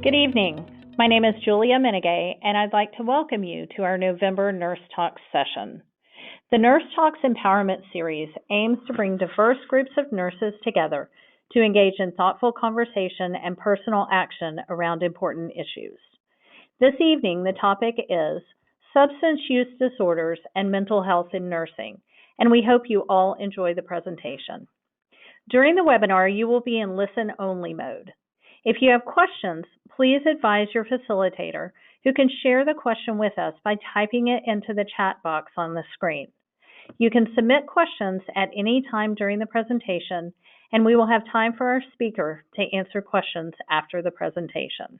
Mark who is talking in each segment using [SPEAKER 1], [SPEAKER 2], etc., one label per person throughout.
[SPEAKER 1] Good evening. My name is Julia Menegay, and I'd like to welcome you to our November Nurse Talks session. The Nurse Talks Empowerment Series aims to bring diverse groups of nurses together to engage in thoughtful conversation and personal action around important issues. This evening, the topic is substance use disorders and mental health in nursing, and we hope you all enjoy the presentation. During the webinar, you will be in listen-only mode. If you have questions, please advise your facilitator, who can share the question with us by typing it into the chat box on the screen. You can submit questions at any time during the presentation, and we will have time for our speaker to answer questions after the presentation.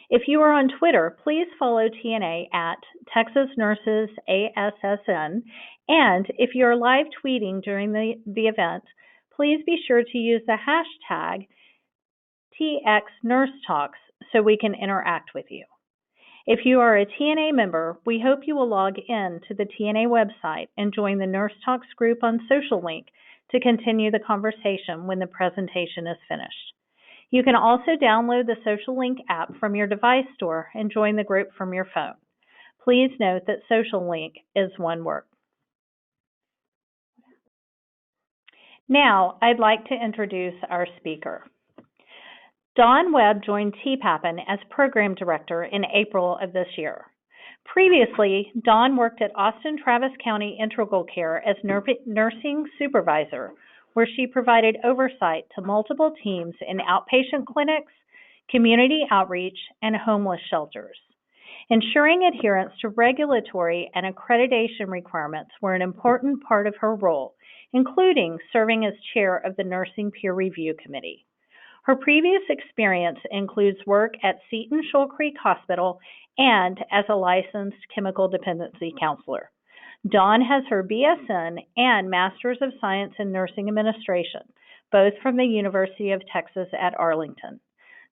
[SPEAKER 1] If you are on Twitter, please follow TNA at Texas Nurses ASSN, and if you are live tweeting during the event, please be sure to use the hashtag TXNurseTalks so we can interact with you. If you are a TNA member, we hope you will log in to the TNA website and join the Nurse Talks group on Social Link to continue the conversation when the presentation is finished. You can also download the Social Link app from your device store and join the group from your phone. Please note that Social Link is one word. Now, I'd like to introduce our speaker. Webb joined T Papen as Program Director in April of this year. Previously, Dawn worked at Austin Travis County Integral Care as Nursing Supervisor, where she provided oversight to multiple teams in outpatient clinics, community outreach, and homeless shelters. Ensuring adherence to regulatory and accreditation requirements were an important part of her role, including serving as chair of the Nursing Peer Review Committee. Her previous experience includes work at Seton Shoal Creek Hospital and as a licensed chemical dependency counselor. Dawn has her BSN and Master's of Science in Nursing Administration, both from the University of Texas at Arlington.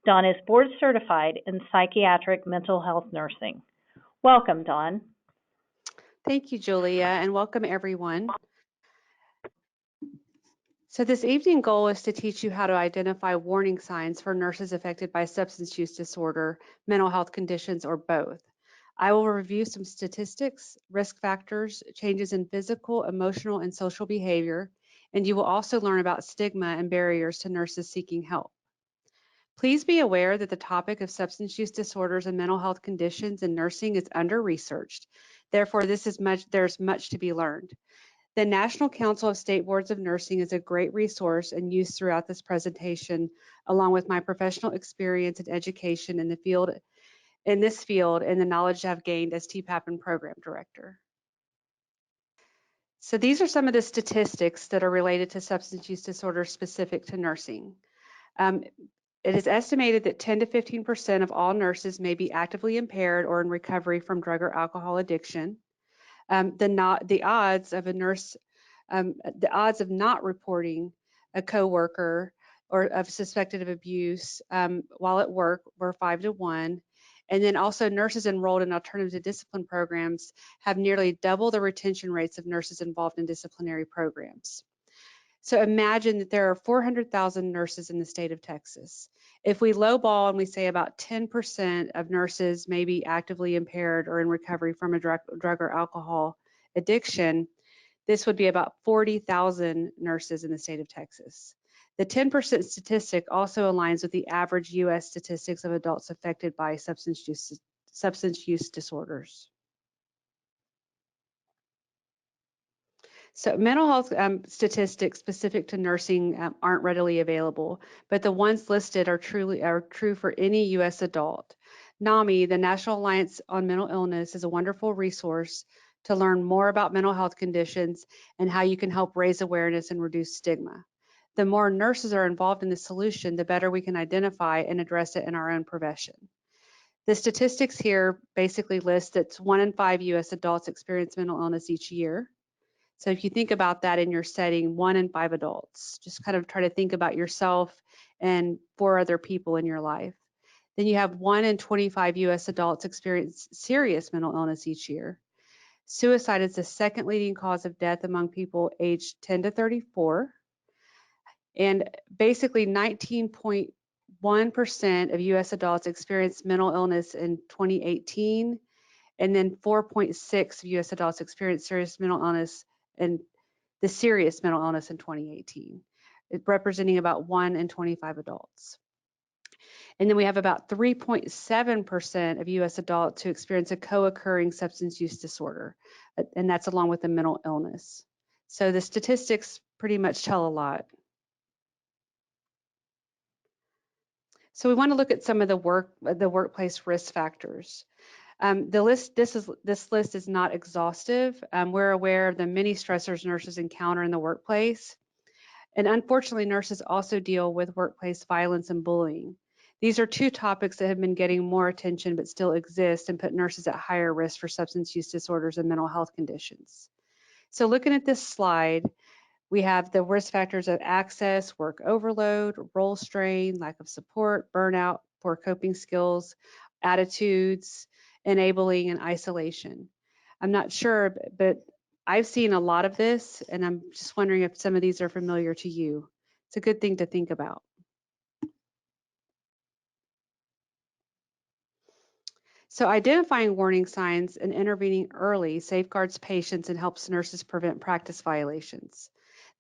[SPEAKER 1] Dawn is board certified in psychiatric mental health nursing. Welcome, Dawn.
[SPEAKER 2] Thank you, Julia, and welcome everyone. So this evening goal is to teach you how to identify warning signs for nurses affected by substance use disorder, mental health conditions, or both. I will review some statistics, risk factors, changes in physical, emotional, and social behavior, and you will also learn about stigma and barriers to nurses seeking help. Please be aware that the topic of substance use disorders and mental health conditions in nursing is under-researched. Therefore, there's much to be learned. The National Council of State Boards of Nursing is a great resource and used throughout this presentation, along with my professional experience and education in this field and the knowledge I've gained as T Papen Program Director. So these are some of the statistics that are related to substance use disorders specific to nursing. It is estimated that 10 to 15% of all nurses may be actively impaired or in recovery from drug or alcohol addiction. The odds of not reporting a coworker or of suspected of abuse while at work were 5 to 1. And then also nurses enrolled in alternative discipline programs have nearly double the retention rates of nurses involved in disciplinary programs. So imagine that there are 400,000 nurses in the state of Texas. If we lowball and we say about 10% of nurses may be actively impaired or in recovery from a drug or alcohol addiction, this would be about 40,000 nurses in the state of Texas. The 10% statistic also aligns with the average U.S. statistics of adults affected by substance use disorders. So mental health statistics specific to nursing aren't readily available, but the ones listed are true for any U.S. adult. NAMI, the National Alliance on Mental Illness, is a wonderful resource to learn more about mental health conditions and how you can help raise awareness and reduce stigma. The more nurses are involved in the solution, the better we can identify and address it in our own profession. The statistics here basically list that 1 in 5 U.S. adults experience mental illness each year. So if you think about that in your setting, 1 in 5 adults, just kind of try to think about yourself and 4 other people in your life. Then you have 1 in 25 U.S. adults experience serious mental illness each year. Suicide is the second leading cause of death among people aged 10 to 34. And basically 19.1 1% of US adults experienced mental illness in 2018, and then 4.6 of US adults experienced serious mental illness in 2018, representing about 1 in 25 adults. And then we have about 3.7% of US adults who experience a co-occurring substance use disorder, and that's along with a mental illness. So the statistics pretty much tell a lot. So we want to look at some of the workplace risk factors. This list is not exhaustive. We're aware of the many stressors nurses encounter in the workplace. And unfortunately, nurses also deal with workplace violence and bullying. These are two topics that have been getting more attention but still exist and put nurses at higher risk for substance use disorders and mental health conditions. So looking at this slide, we have the risk factors of access, work overload, role strain, lack of support, burnout, poor coping skills, attitudes, enabling, and isolation. I'm not sure, but I've seen a lot of this, and I'm just wondering if some of these are familiar to you. It's a good thing to think about. So identifying warning signs and intervening early safeguards patients and helps nurses prevent practice violations.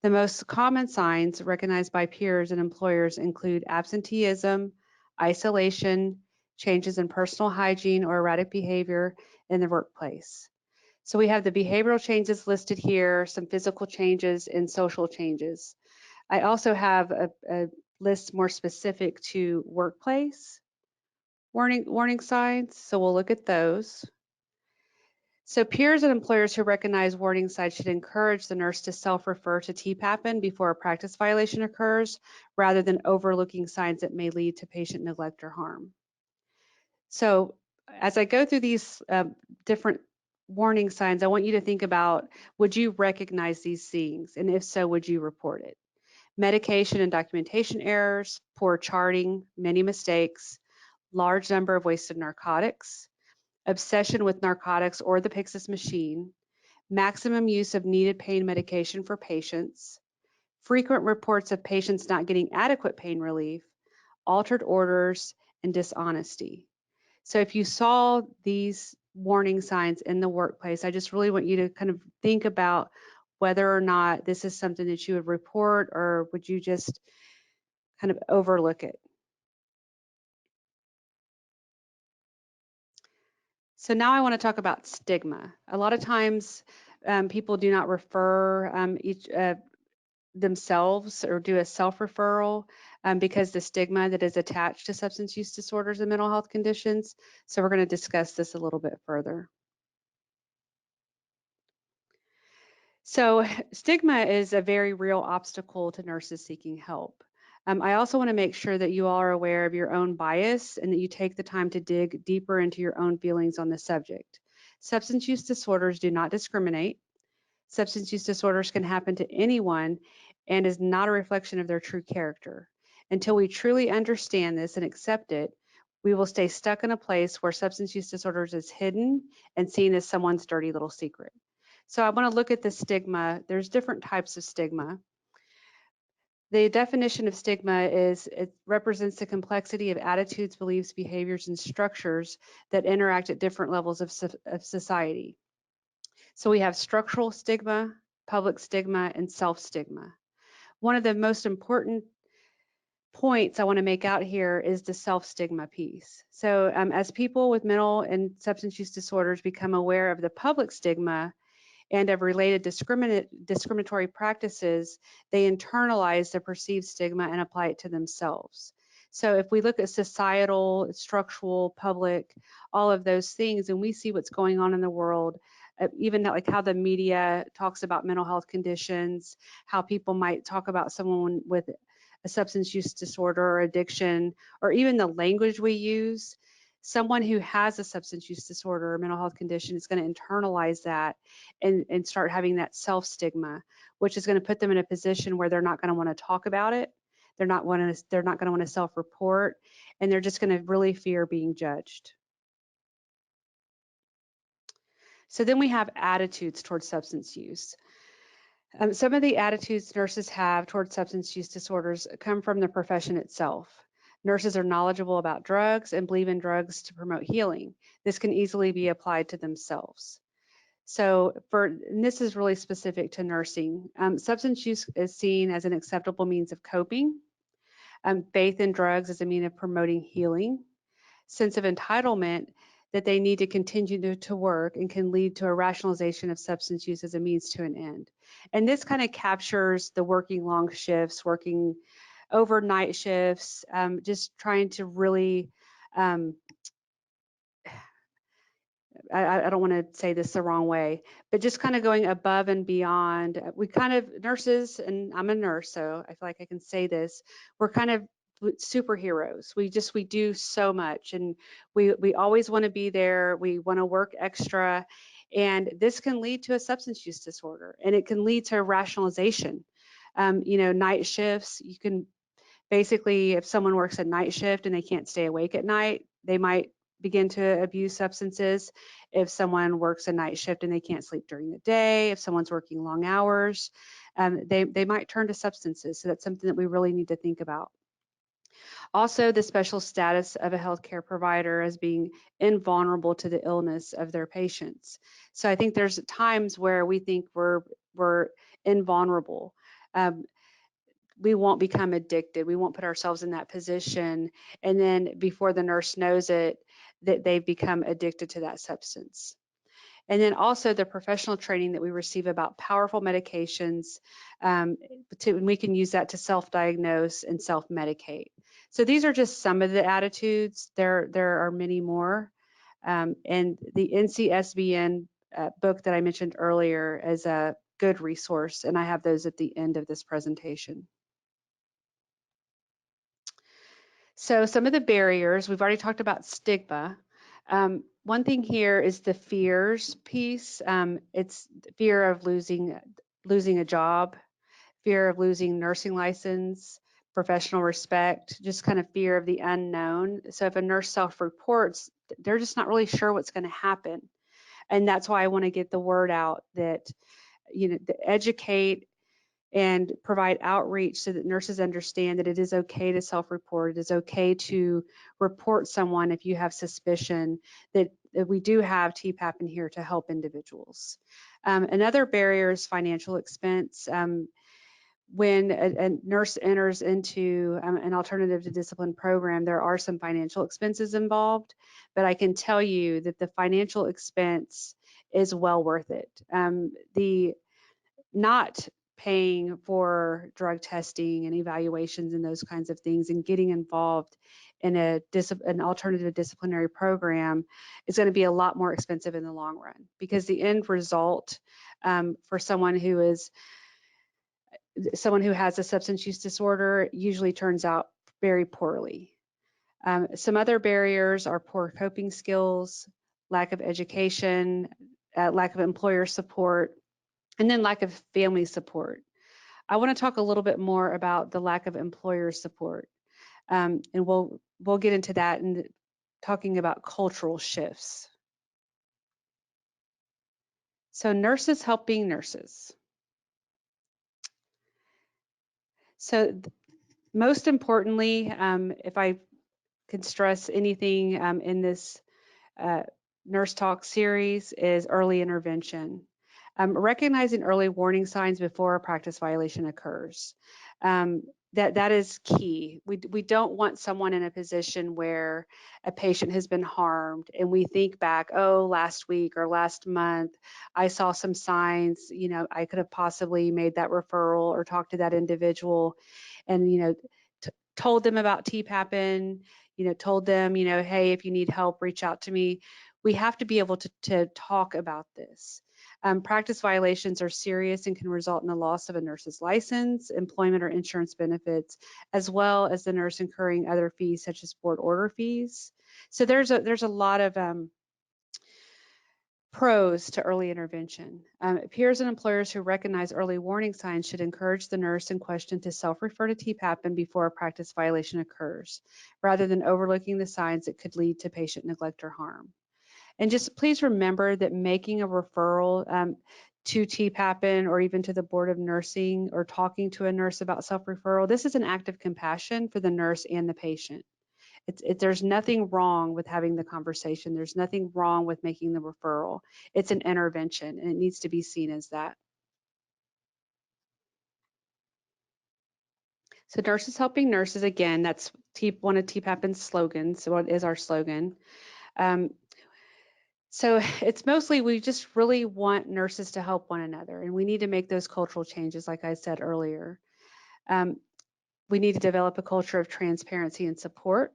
[SPEAKER 2] The most common signs recognized by peers and employers include absenteeism, isolation, changes in personal hygiene or erratic behavior in the workplace. So we have the behavioral changes listed here, some physical changes and social changes. I also have a list more specific to workplace warning signs, so we'll look at those. So peers and employers who recognize warning signs should encourage the nurse to self-refer to T Papen before a practice violation occurs, rather than overlooking signs that may lead to patient neglect or harm. So as I go through these different warning signs, I want you to think about, would you recognize these things? And if so, would you report it? Medication and documentation errors, poor charting, many mistakes, large number of wasted narcotics, obsession with narcotics or the Pyxis machine, maximum use of needed pain medication for patients, frequent reports of patients not getting adequate pain relief, altered orders, and dishonesty. So if you saw these warning signs in the workplace, I just really want you to kind of think about whether or not this is something that you would report, or would you just kind of overlook it. So now I want to talk about stigma. A lot of times people do not refer themselves or do a self-referral because the stigma that is attached to substance use disorders and mental health conditions. So we're going to discuss this a little bit further. So stigma is a very real obstacle to nurses seeking help. I also want to make sure that you all are aware of your own bias and that you take the time to dig deeper into your own feelings on the subject. Substance use disorders do not discriminate. Substance use disorders can happen to anyone and is not a reflection of their true character. Until we truly understand this and accept it, we will stay stuck in a place where substance use disorders is hidden and seen as someone's dirty little secret. So I want to look at the stigma. There's different types of stigma. The definition of stigma is it represents the complexity of attitudes, beliefs, behaviors, and structures that interact at different levels of society. So we have structural stigma, public stigma, and self-stigma. One of the most important points I want to make out here is the self-stigma piece. So as people with mental and substance use disorders become aware of the public stigma and of related discriminatory practices, they internalize the perceived stigma and apply it to themselves. So if we look at societal, structural, public, all of those things, and we see what's going on in the world, even like how the media talks about mental health conditions, how people might talk about someone with a substance use disorder or addiction, or even the language we use, someone who has a substance use disorder or mental health condition is going to internalize that and start having that self-stigma, which is going to put them in a position where they're not going to want to talk about it. They're not going to want to self-report, and they're just going to really fear being judged. So then we have attitudes towards substance use. Some of the attitudes nurses have towards substance use disorders come from the profession itself. Nurses are knowledgeable about drugs and believe in drugs to promote healing. This can easily be applied to themselves. So and this is really specific to nursing. Substance use is seen as an acceptable means of coping. Faith in drugs as a means of promoting healing. Sense of entitlement that they need to continue to work and can lead to a rationalization of substance use as a means to an end. And this kind of captures the working long shifts, working overnight shifts, just trying to really I don't want to say this the wrong way, but just kind of going above and beyond. We kind of, nurses, and I'm a nurse, so I feel like I can say this, we're kind of superheroes. We do so much, and we always want to be there. We want to work extra, and this can lead to a substance use disorder, and it can lead to rationalization. Night shifts, you can basically, if someone works a night shift and they can't stay awake at night, they might begin to abuse substances. If someone works a night shift and they can't sleep during the day, if someone's working long hours, they might turn to substances. So that's something that we really need to think about. Also, the special status of a healthcare provider as being invulnerable to the illness of their patients. So I think there's times where we think we're invulnerable. We won't become addicted. We won't put ourselves in that position. And then before the nurse knows it, that they've become addicted to that substance. And then also the professional training that we receive about powerful medications, and we can use that to self-diagnose and self-medicate. So these are just some of the attitudes. There are many more. And the NCSBN book that I mentioned earlier is a good resource, and I have those at the end of this presentation. So some of the barriers, we've already talked about stigma. One thing here is the fears piece. It's fear of losing a job, fear of losing nursing license, professional respect, just kind of fear of the unknown. So if a nurse self-reports, they're just not really sure what's going to happen. And that's why I want to get the word out that, to educate and provide outreach so that nurses understand that it is okay to self-report. It is okay to report someone if you have suspicion that we do have T Papen here to help individuals. Another barrier is financial expense. When a nurse enters into an alternative to discipline program, there are some financial expenses involved, but I can tell you that the financial expense is well worth it. The not paying for drug testing and evaluations and those kinds of things and getting involved in an alternative disciplinary program is going to be a lot more expensive in the long run, because the end result for someone who has a substance use disorder usually turns out very poorly. Some other barriers are poor coping skills, lack of education, lack of employer support, and then lack of family support. I want to talk a little bit more about the lack of employer support, and we'll get into that in talking about cultural shifts. So nurses helping nurses. So most importantly, if I can stress anything in this Nurse Talk series, is early intervention. Recognizing early warning signs before a practice violation occurs. That is key. We don't want someone in a position where a patient has been harmed and we think back, oh, last week or last month, I saw some signs, I could have possibly made that referral or talked to that individual and, told them about T Papen, told them, hey, if you need help, reach out to me. We have to be able to talk about this. Practice violations are serious and can result in the loss of a nurse's license, employment or insurance benefits, as well as the nurse incurring other fees such as board order fees. So there's a lot of pros to early intervention. Peers and employers who recognize early warning signs should encourage the nurse in question to self-refer to T Papen before a practice violation occurs, rather than overlooking the signs that could lead to patient neglect or harm. And just please remember that making a referral to T Papen or even to the Board of Nursing or talking to a nurse about self-referral, this is an act of compassion for the nurse and the patient. There's nothing wrong with having the conversation. There's nothing wrong with making the referral. It's an intervention, and it needs to be seen as that. So nurses helping nurses, again, that's one of T Papen's slogans. So what is our slogan? So it's mostly, we just really want nurses to help one another, and we need to make those cultural changes, like I said earlier. We need to develop a culture of transparency and support.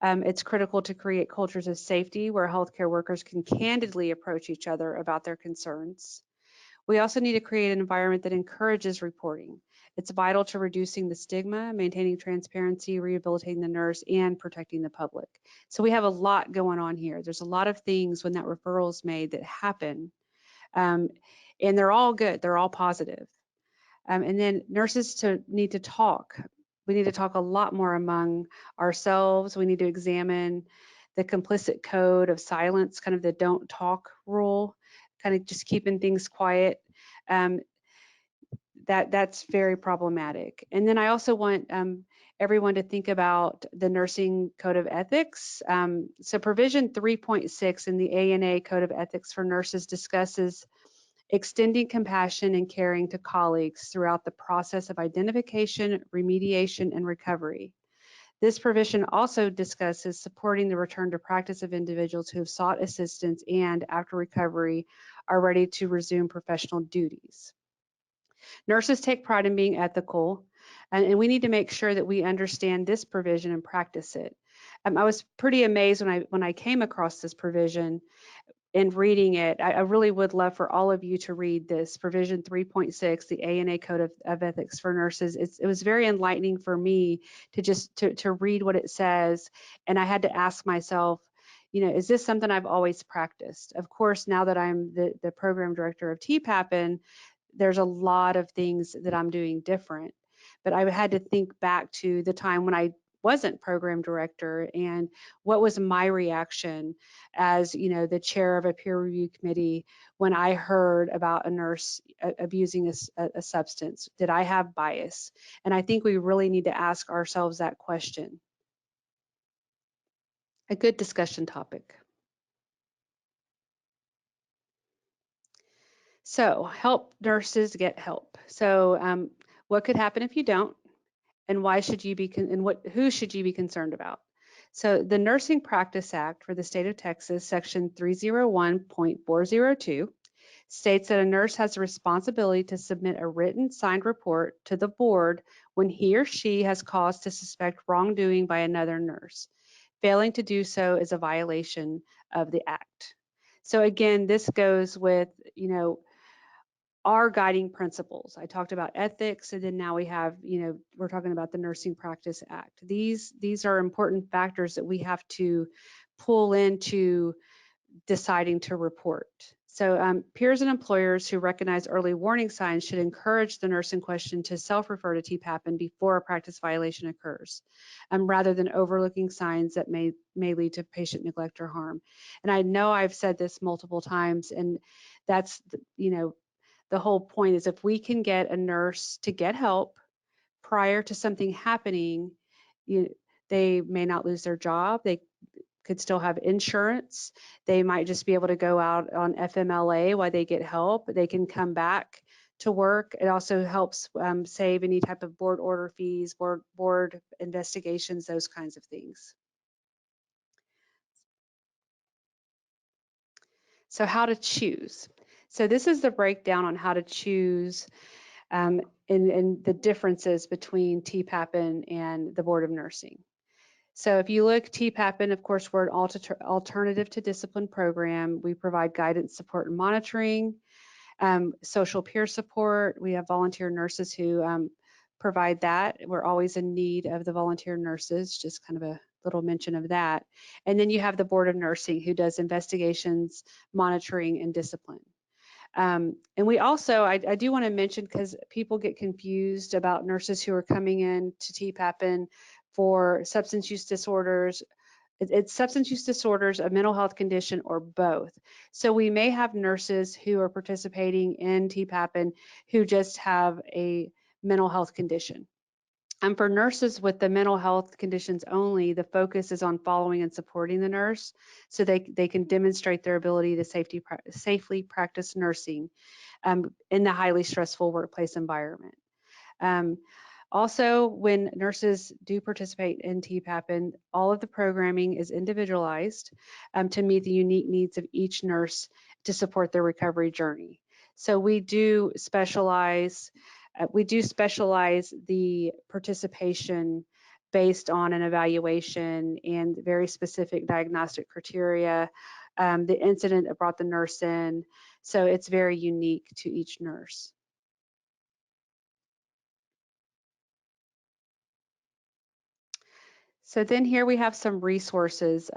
[SPEAKER 2] It's critical to create cultures of safety where healthcare workers can candidly approach each other about their concerns. We also need to create an environment that encourages reporting. It's vital to reducing the stigma, maintaining transparency, rehabilitating the nurse, and protecting the public. So we have a lot going on here. There's a lot of things when that referral is made that happen, and they're all good. They're all positive. And then nurses need to talk. We need to talk a lot more among ourselves. We need to examine the complicit code of silence, kind of the don't talk rule, kind of just keeping things quiet. That's very problematic. And then I also want everyone to think about the Nursing Code of Ethics. So provision 3.6 in the ANA Code of Ethics for Nurses discusses extending compassion and caring to colleagues throughout the process of identification, remediation, and recovery. This provision also discusses supporting the return to practice of individuals who have sought assistance and, after recovery, are ready to resume professional duties. Nurses take pride in being ethical, and we need to make sure that we understand this provision and practice it. I was pretty amazed when I came across this provision and reading it. I really would love for all of you to read this provision 3.6, the ANA Code of Ethics for Nurses. It was very enlightening for me to just to read what it says, and I had to ask myself, is this something I've always practiced? Of course, now that I'm the program director of T Papen, there's a lot of things that I'm doing different. But I had to think back to the time when I wasn't program director and what was my reaction as the chair of a peer review committee when I heard about a nurse abusing a substance. Did I have bias? And I think we really need to ask ourselves that question. A good discussion topic. So help nurses get help. So what could happen if you don't? And why should you be who should you be concerned about? So the Nursing Practice Act for the state of Texas, section 301.402, states that a nurse has a responsibility to submit a written signed report to the board when he or she has cause to suspect wrongdoing by another nurse. Failing to do so is a violation of the act. So again, this goes with, our guiding principles. I talked about ethics, and then now we have, we're talking about the Nursing Practice Act. These are important factors that we have to pull into deciding to report. So peers and employers who recognize early warning signs should encourage the nurse in question to self-refer to T Papen before a practice violation occurs, rather than overlooking signs that may lead to patient neglect or harm. And I know I've said this multiple times, and that's, the whole point is if we can get a nurse to get help prior to something happening, they may not lose their job. They could still have insurance. They might just be able to go out on FMLA while they get help. They can come back to work. It also helps save any type of board order fees, board investigations, those kinds of things. So how to choose. So this is the breakdown on how to choose and the differences between T Papen and the Board of Nursing. So if you look, T Papen, of course, we're an alternative to discipline program. We provide guidance, support, and monitoring, social peer support. We have volunteer nurses who provide that. We're always in need of the volunteer nurses, just kind of a little mention of that. And then you have the Board of Nursing who does investigations, monitoring, and discipline. And we also, I do want to mention, because people get confused about nurses who are coming in to T Papen for substance use disorders, It's substance use disorders, a mental health condition, or both. So we may have nurses who are participating in T Papen who just have a mental health condition. And for nurses with the mental health conditions only, the focus is on following and supporting the nurse so they can demonstrate their ability to safely practice nursing in the highly stressful workplace environment. Also, when nurses do participate in T Papen, all of the programming is individualized to meet the unique needs of each nurse to support their recovery journey. So we do specialize the participation based on an evaluation and very specific diagnostic criteria, the incident that brought the nurse in. So it's very unique to each nurse. So then here we have some resources.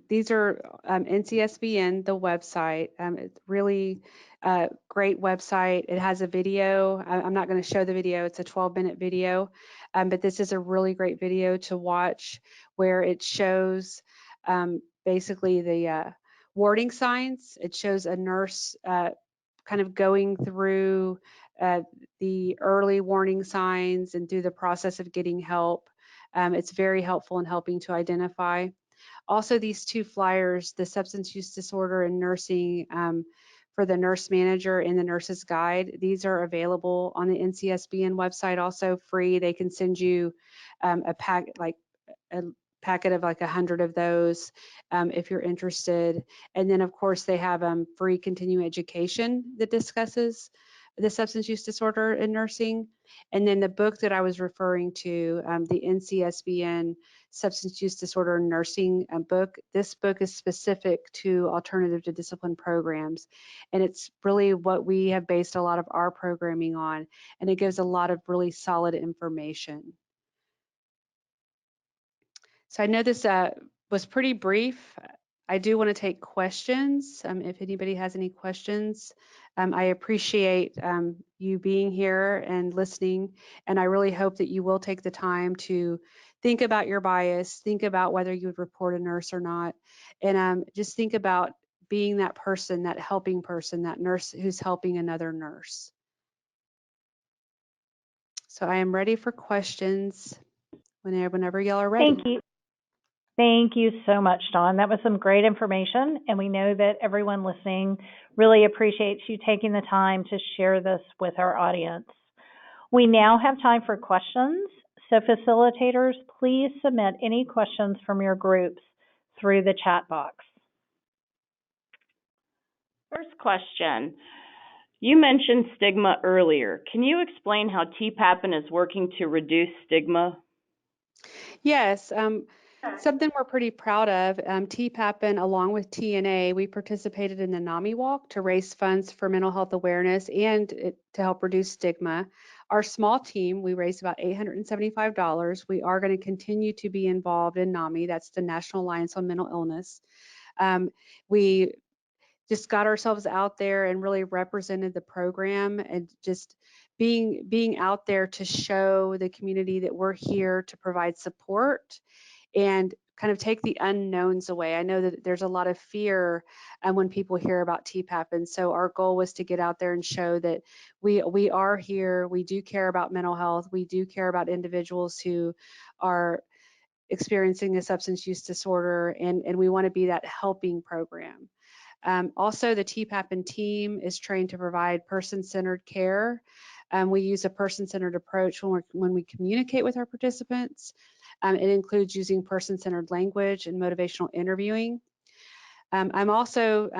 [SPEAKER 2] These are NCSBN, the website. It's really great website. It has a video. I'm not going to show the video. It's a 12-minute video, but this is a really great video to watch where it shows basically the warning signs. It shows a nurse kind of going through the early warning signs and through the process of getting help. It's very helpful in helping to identify. Also, these two flyers, the substance use disorder and nursing for the nurse manager and the nurse's guide, these are available on the NCSBN website, also free. They can send you a packet of like 100 of those if you're interested. And then of course they have free continuing education that discusses the substance use disorder in nursing. And then the book that I was referring to, the NCSBN Substance Use Disorder in Nursing book, this book is specific to alternative to discipline programs. And it's really what we have based a lot of our programming on. And it gives a lot of really solid information. So I know this was pretty brief. I do want to take questions if anybody has any questions. I appreciate you being here and listening, and I really hope that you will take the time to think about your bias, think about whether you would report a nurse or not, and just think about being that person, that helping person, that nurse who's helping another nurse. So I am ready for questions whenever y'all are ready.
[SPEAKER 1] Thank you. Thank you so much, Dawn. That was some great information, and we know that everyone listening really appreciates you taking the time to share this with our audience. We now have time for questions, so facilitators, please submit any questions from your groups through the chat box.
[SPEAKER 3] First question. You mentioned stigma earlier. Can you explain how T Papen is working to reduce stigma?
[SPEAKER 2] Yes, something we're pretty proud of. T Papen, along with TNA, we participated in the NAMI Walk to raise funds for mental health awareness and to help reduce stigma. Our small team, we raised about $875. We are going to continue to be involved in NAMI, that's the National Alliance on Mental Illness. We just got ourselves out there and really represented the program and just being out there to show the community that we're here to provide support and kind of take the unknowns away. I know that there's a lot of fear when people hear about T Papen. So our goal was to get out there and show that we are here. We do care about mental health. We do care about individuals who are experiencing a substance use disorder, and we want to be that helping program. Also, the T Papen team is trained to provide person-centered care. We use a person-centered approach when we communicate with our participants. It includes using person-centered language and motivational interviewing. I'm also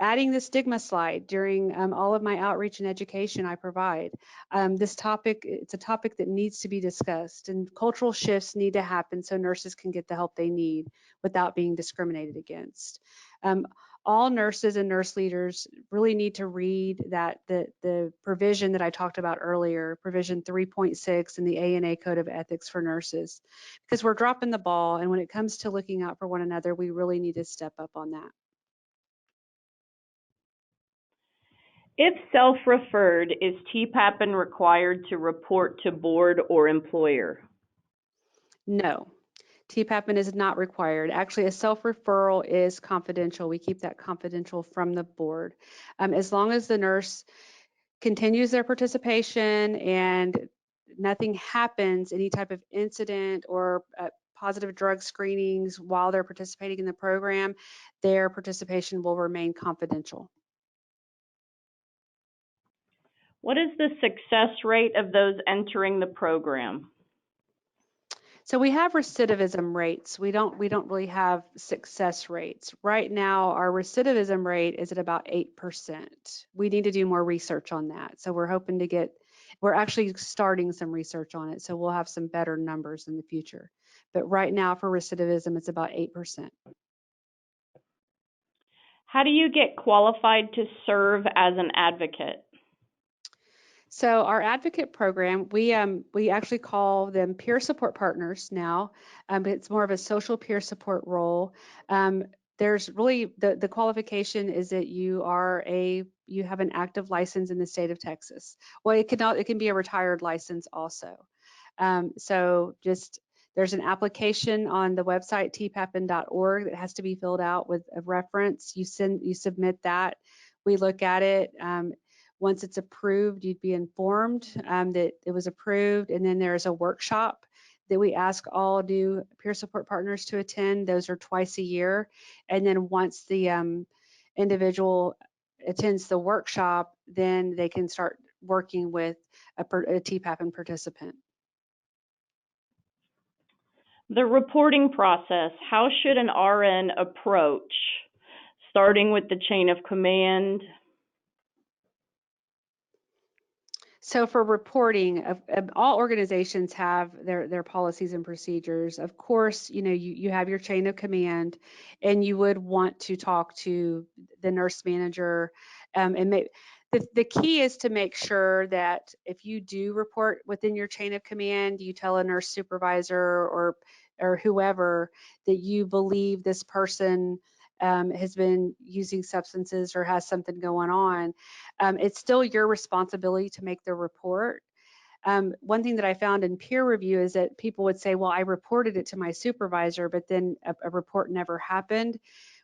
[SPEAKER 2] adding the stigma slide during all of my outreach and education I provide. This topic, it's a topic that needs to be discussed, and cultural shifts need to happen so nurses can get the help they need without being discriminated against. All nurses and nurse leaders really need to read the provision that I talked about earlier, provision 3.6 in the ANA Code of Ethics for Nurses, because we're dropping the ball, and when it comes to looking out for one another, we really need to step up on that.
[SPEAKER 3] If self-referred, is T Papen required to report to board or employer?
[SPEAKER 2] No. T Papen is not required. Actually, a self-referral is confidential. We keep that confidential from the board. As long as the nurse continues their participation and nothing happens, any type of incident or positive drug screenings while they're participating in the program, their participation will remain confidential.
[SPEAKER 3] What is the success rate of those entering the program?
[SPEAKER 2] So we have recidivism rates. We don't really have success rates. Right now, our recidivism rate is at about 8%. We need to do more research on that. So we're actually starting some research on it. So we'll have some better numbers in the future. But right now for recidivism, it's about 8%.
[SPEAKER 3] How do you get qualified to serve as an advocate?
[SPEAKER 2] So our advocate program, we actually call them peer support partners now. It's more of a social peer support role. There's really the qualification is that you have an active license in the state of Texas. Well, it can be a retired license also. So just there's an application on the website tpapen.org that has to be filled out with a reference. You submit that. We look at it. Once it's approved, you'd be informed that it was approved, and then there's a workshop that we ask all new peer support partners to attend. Those are twice a year, and then once the individual attends the workshop, then they can start working with a T Papen participant.
[SPEAKER 3] The reporting process, how should an RN approach, starting with the chain of command?
[SPEAKER 2] So for reporting, all organizations have their policies and procedures. Of course, you have your chain of command, and you would want to talk to the nurse manager. The key is to make sure that if you do report within your chain of command, you tell a nurse supervisor or whoever that you believe this person has been using substances or has something going on. It's still your responsibility to make the report. One thing that I found in peer review is that people would say, well, I reported it to my supervisor, but then a report never happened.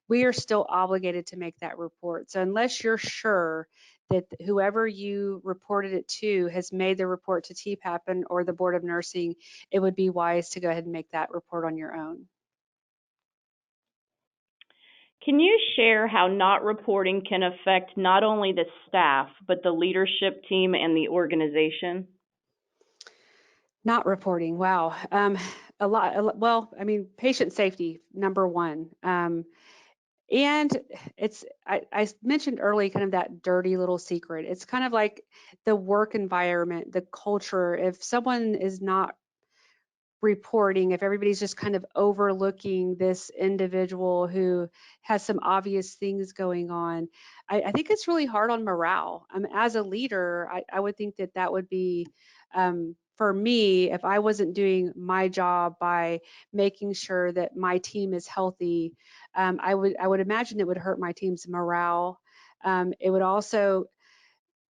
[SPEAKER 2] We are still obligated to make that report. So unless you're sure that whoever you reported it to has made the report to T Papen or the Board of Nursing, it would be wise to go ahead and make that report on your own.
[SPEAKER 3] Can you share how not reporting can affect not only the staff, but the leadership team and the organization?
[SPEAKER 2] Not reporting, wow. Well, I mean, patient safety, number one. And I mentioned early kind of that dirty little secret. It's kind of like the work environment, the culture. If someone is not reporting, if everybody's just kind of overlooking this individual who has some obvious things going on, I think it's really hard on morale. As a leader, I would think that would be, for me, if I wasn't doing my job by making sure that my team is healthy, I would imagine it would hurt my team's morale. It would also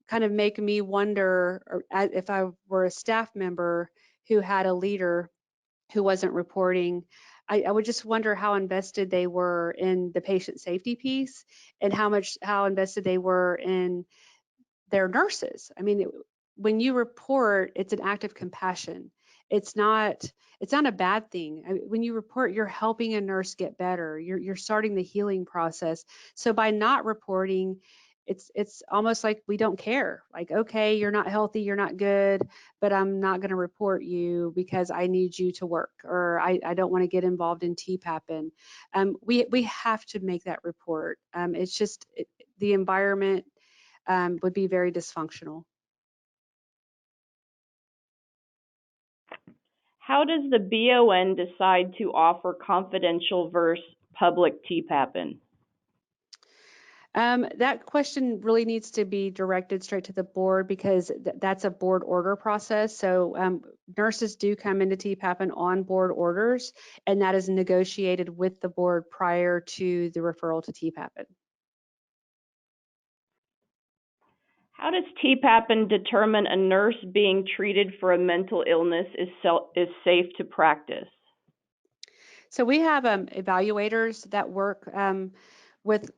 [SPEAKER 2] kind of make me wonder, if I were a staff member who had a leader who wasn't reporting, I would just wonder how invested they were in the patient safety piece and how invested they were in their nurses. I mean, when you report, it's an act of compassion. It's not a bad thing. When you report, you're helping a nurse get better. You're starting the healing process. So by not reporting, it's almost like we don't care. Like, okay, you're not healthy, you're not good, but I'm not going to report you because I need you to work, or I don't want to get involved in T Papen. We have to make that report. It's just the environment would be very dysfunctional.
[SPEAKER 3] How does the BON decide to offer confidential versus public T Papen?
[SPEAKER 2] That question really needs to be directed straight to the board because that's a board order process. So nurses do come into T Papen on board orders, and that is negotiated with the board prior to the referral to T Papen.
[SPEAKER 3] How does T Papen determine a nurse being treated for a mental illness is safe to practice?
[SPEAKER 2] So we have evaluators that work with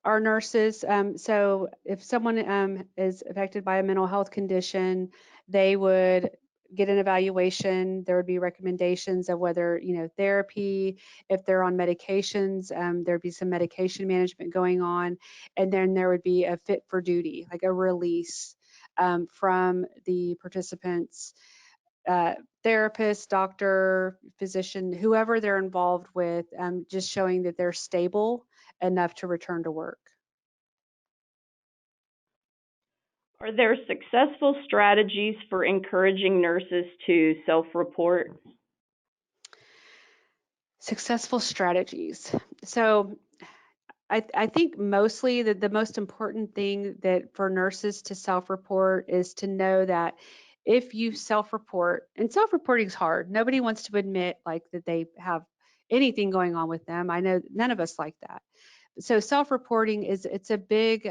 [SPEAKER 2] our nurses. So if someone is affected by a mental health condition, they would get an evaluation. There would be recommendations of whether, therapy, if they're on medications, there'd be some medication management going on. And then there would be a fit for duty, like a release from the participants, therapist, doctor, physician, whoever they're involved with, just showing that they're stable enough to return to work.
[SPEAKER 3] Are there successful strategies for encouraging nurses to self-report?
[SPEAKER 2] Successful strategies. So I think mostly the most important thing that for nurses to self-report is to know that if you self-report, and self-reporting is hard. Nobody wants to admit like that they have anything going on with them. I know none of us like that. So self-reporting it's a big,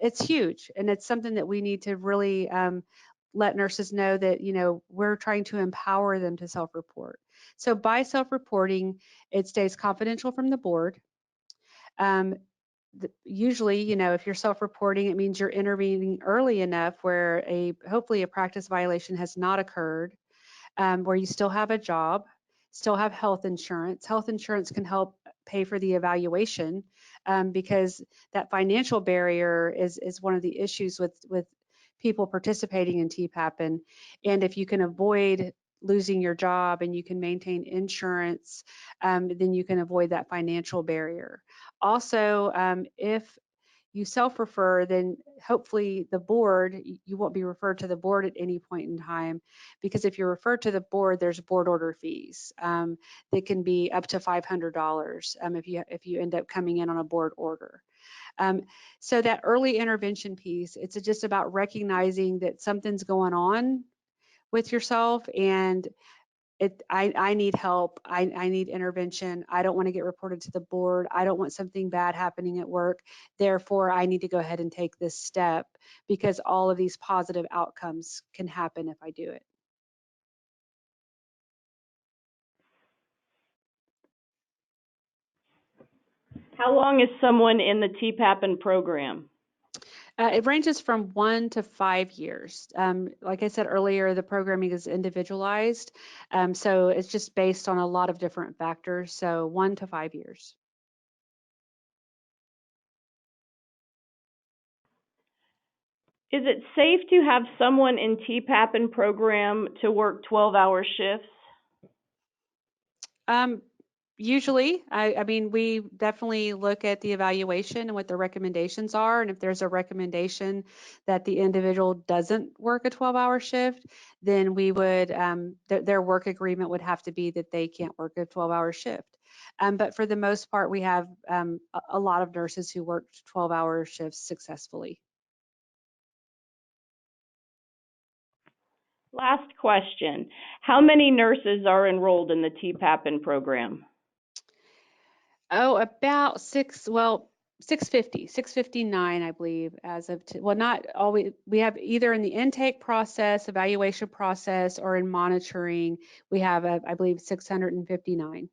[SPEAKER 2] it's huge, and it's something that we need to really let nurses know that we're trying to empower them to self-report. So by self-reporting, it stays confidential from the board. Um, Usually, if you're self-reporting, it means you're intervening early enough where hopefully a practice violation has not occurred, where you still have a job, still have health insurance. Health insurance can help pay for the evaluation, because that financial barrier is one of the issues with people participating in T Papen. And if you can avoid losing your job and you can maintain insurance, then you can avoid that financial barrier. Also, if you self-refer, then hopefully the board, you won't be referred to the board at any point in time, because if you're referred to the board, there's board order fees that can be up to $500 if you end up coming in on a board order. So that early intervention piece, it's just about recognizing that something's going on with yourself, and I need help. I need intervention. I don't want to get reported to the board. I don't want something bad happening at work. Therefore, I need to go ahead and take this step, because all of these positive outcomes can happen if I do it.
[SPEAKER 3] How long is someone in the T Papen program?
[SPEAKER 2] It ranges from 1 to 5 years. Like I said earlier, the programming is individualized, so it's just based on a lot of different factors. So 1 to 5 years.
[SPEAKER 3] Is it safe to have someone in T Papen program to work 12-hour shifts?
[SPEAKER 2] Usually, I mean, we definitely look at the evaluation and what the recommendations are. And if there's a recommendation that the individual doesn't work a 12-hour shift, then we would, their work agreement would have to be that they can't work a 12-hour shift. But for the most part, we have a lot of nurses who work 12-hour shifts successfully.
[SPEAKER 3] Last question. How many nurses are enrolled in the T Papen program?
[SPEAKER 2] Oh, about 659, I believe, as of, well, not always, we have either in the intake process, evaluation process, or in monitoring, we have, I believe, 659.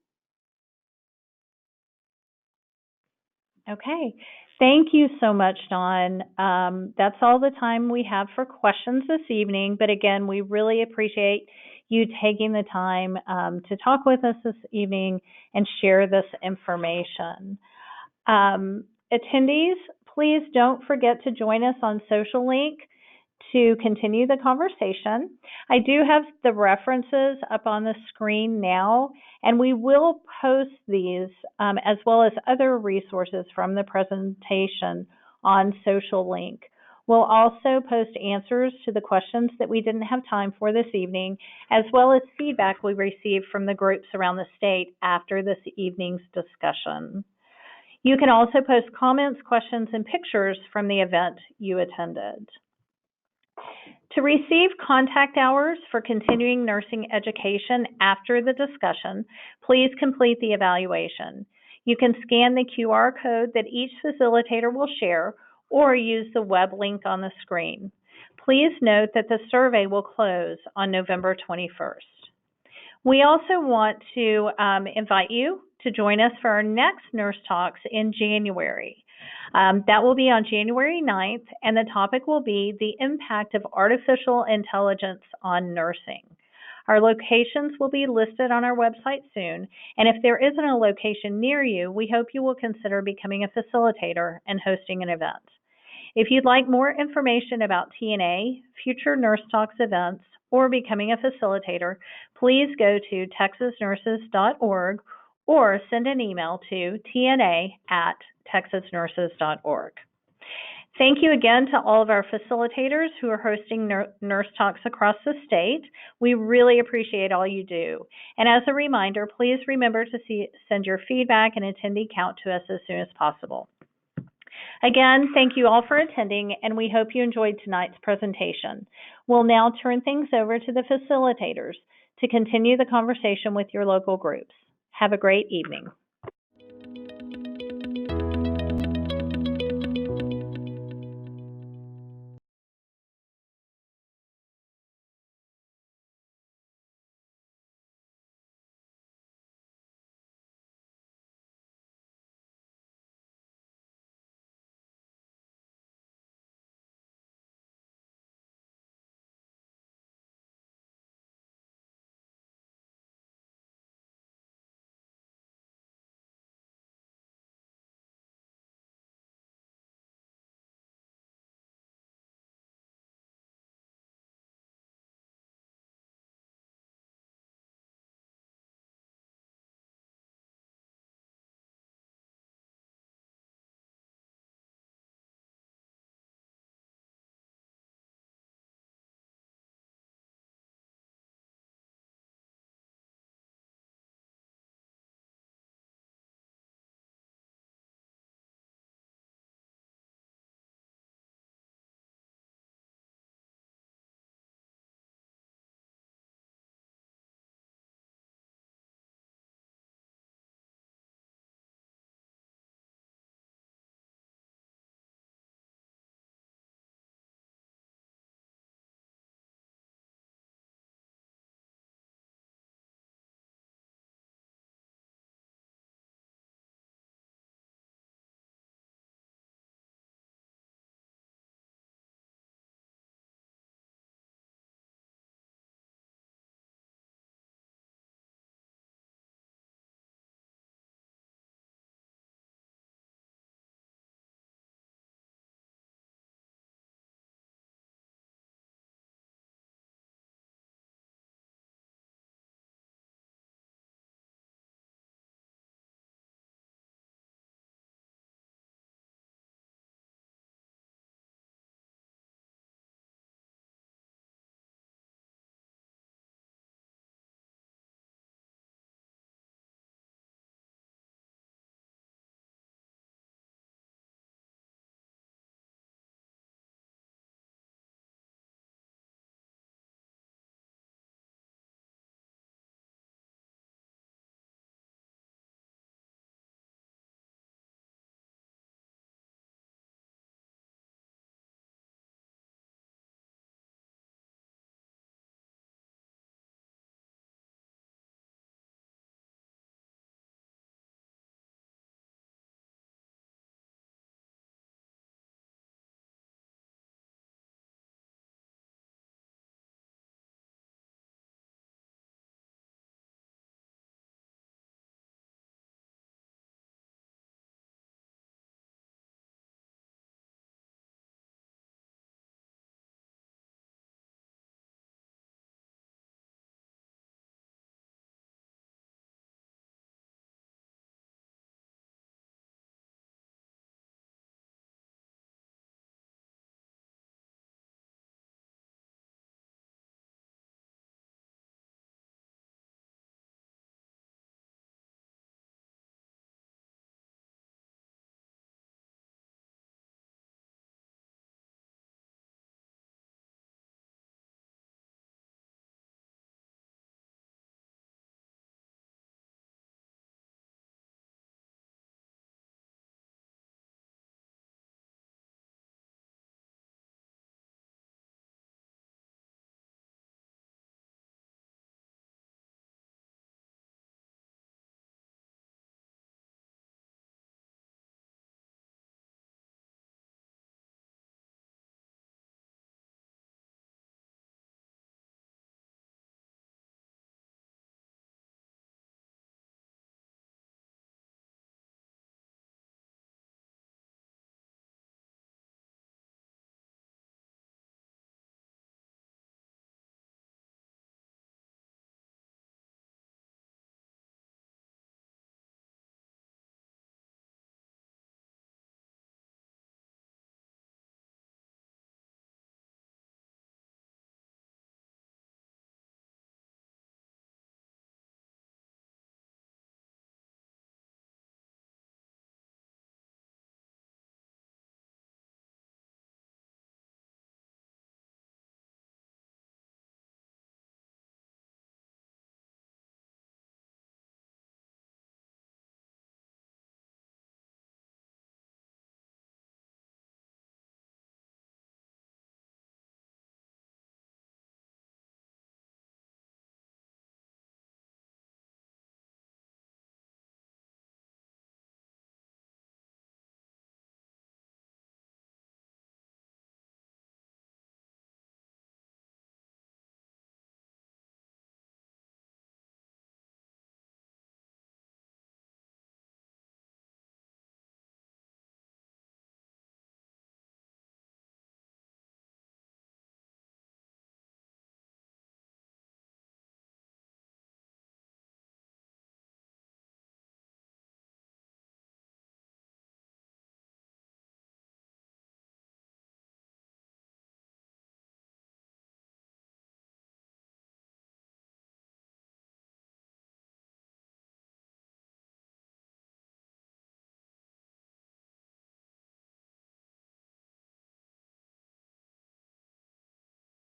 [SPEAKER 1] Okay. Thank you so much, Dawn. That's all the time we have for questions this evening. But again, we really appreciate you taking the time to talk with us this evening and share this information. Attendees, please don't forget to join us on Social Link to continue the conversation. I do have the references up on the screen now, and we will post these as well as other resources from the presentation on Social Link. We'll also post answers to the questions that we didn't have time for this evening, as well as feedback we received from the groups around the state after this evening's discussion. You can also post comments, questions, and pictures from the event you attended. To receive contact hours for continuing nursing education after the discussion, please complete the evaluation. You can scan the QR code that each facilitator will share or use the web link on the screen. Please note that the survey will close on November 21st. We also want to invite you to join us for our next Nurse Talks in January. That will be on January 9th, and the topic will be the impact of artificial intelligence on nursing. Our locations will be listed on our website soon, and if there isn't a location near you, we hope you will consider becoming a facilitator and hosting an event. If you'd like more information about TNA, future Nurse Talks events, or becoming a facilitator, please go to texasnurses.org or send an email to tna@texasnurses.org. Thank you again to all of our facilitators who are hosting Nurse Talks across the state. We really appreciate all you do. And as a reminder, please remember to send your feedback and attendee count to us as soon as possible. Again, thank you all for attending, and we hope you enjoyed tonight's presentation. We'll now turn things over to the facilitators to continue the conversation with your local groups. Have a great evening.